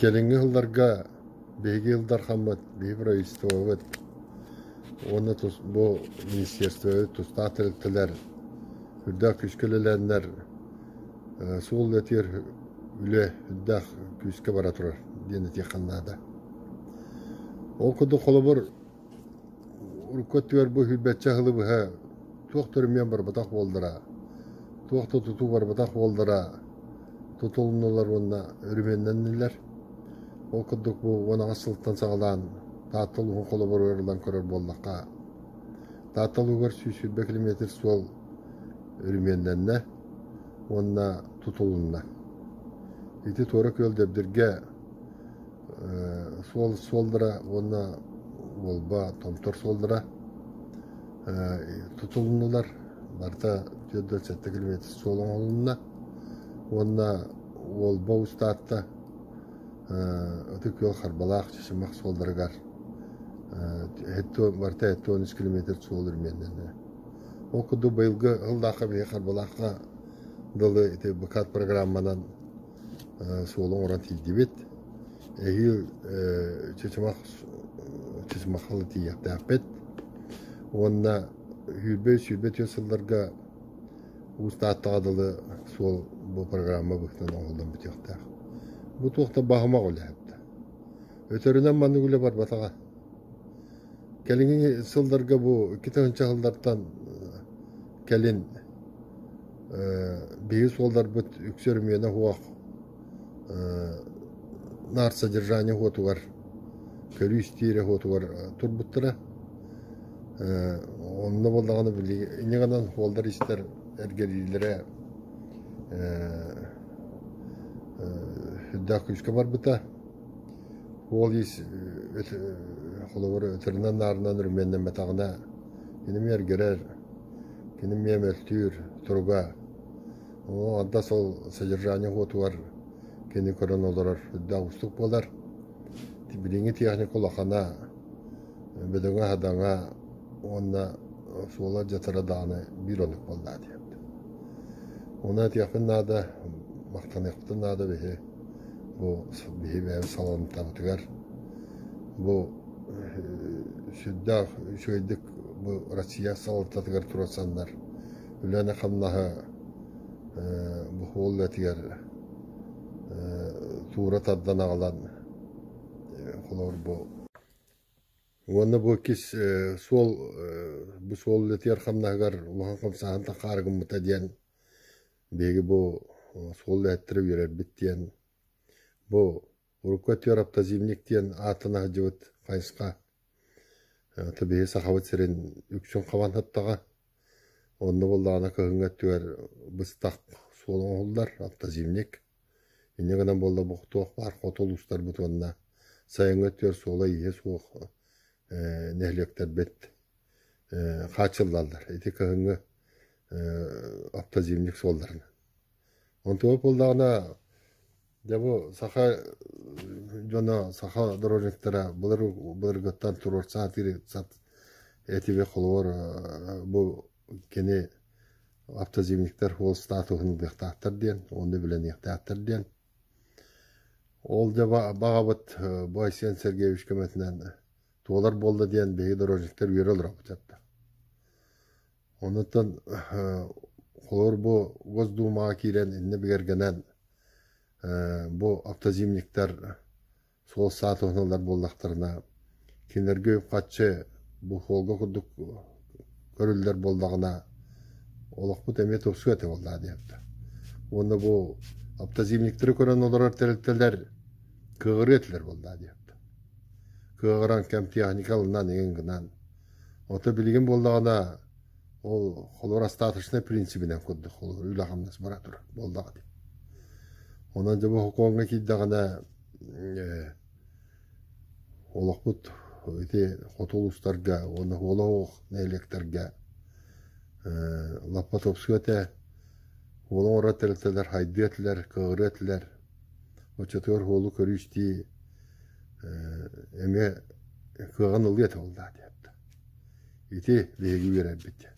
Келинги хылдарга беги хылдар хаммат беги правительствоват оны бу министерство тустатылтылар үрдак күскөлөлөннөр сул этер үле үрдак күскө бара турар дени текандада ол куду холобор уркөттөр бу хүбетче хылы бу токтор мен бар батак болдыра токто туту бар батак болдыра тутулнулар онна өрүменденнилер ол кудук бу оны асылттан сагалан татыл холобор өрүлөн көрөр болдакка татыл өгөр сүйсүрбе километр сол өрүменденне онна тутулунна ити тора көлдөбдирге солдыра онна болба томтор солдыра тутулунулар барта 4 километр солон олунна онна болба устатта өтөкөл харбалак чишимак солдыргар барта 13 километр сол өрүменденне окуду быйылгы ылдака бе харбалакка дылы ите бакат программанан солон оран тийдибит эйил чишимак халы тияктапет онна хүлбе төсөллөргө устаттагылы сол бу программа быктан оңдон битекта. Бу тохта багыма олапты. Өтөрүнөн манугуле бар батага. Келинги сылдарга бу 2 жылдардан келин бейи солдар бут үксөрмөөнө хуак нар содержание хотугар көрүстире хотугар турбуттара онно болдаганы били инеганан холдар истер эргерилере хүддак күскө бар бута ол ис холовор өтөрүнөн нарынан үрменден метагына кинем эргерер кинем мемелтүр туруга о анда сол содержание хотугар кени көрөн олар хүддак устук болар тибилинги техник колахана бедеңе хадаңа онна сола жатыраданы бир олук болду деп. Ona tiyakınlarda, maktanıktınlarda bu bir salon tanıtıgar. Bu şöydük bu Rusya salon tanıtıgar turasanlar. Ülene kamnaha bu holletigar tuğra taddan ağalan olur bu. Onu bu kis bu solletigar kamnahagar ulan kamsahan takargın mutadiyen Begi bu sol ettirip yörer bittiyen bu urukot yorapta zimniktiyen atına jıvıt kayıska tabi sahavat serin yüksün kavan hattaga onu bollağına kıhıngat tüver bıstak solun oldular apta zimnik yine kadar bolda buhtuğuk var kotolustar butonuna sayıngat tüver sola iyi soğuk nehlekler bet kaçıllarlar eti kıhınga apta zimnik sollarına. Onto boldağına bu saha jona saha dorojektara bular gottan turur saatiri sat etibe kolor bu kene apta zimnikler hol statuhunu bektahtır diyen onu bilen yaktahtır diyen ol jaba bağabat Baysen Sergeyevich kömetinden tolar bolda diyen beyi dorojekler yörel rapacatta. Ondan kolor bu Gosdumağa kiren inne bigergenen bu aptazimlikler sol saat onalar bollaklarına kinler göyüp kaççı bu holga kuduk görüller boldağına olak bu temet o süete oldu deyipti. Onda bu aptazimlikleri kören olarak teletteler kığır etler oldu deyipti. Kığıran kem tehnikalından enginen ota bilgin boldağına ol холора статусный принцибинен курду холор үлахамнас бара тур болдагы деп. Онан жабы хукуңга кийдагана олокпут эти хотолустарга, оны олоқ нейлектерге лапатопсуете олоң орателтелер, хайдетелер, кыгыретелер. Очотор холу көрүшти эме кыган ылыет болду деп. Ити беги берет бит.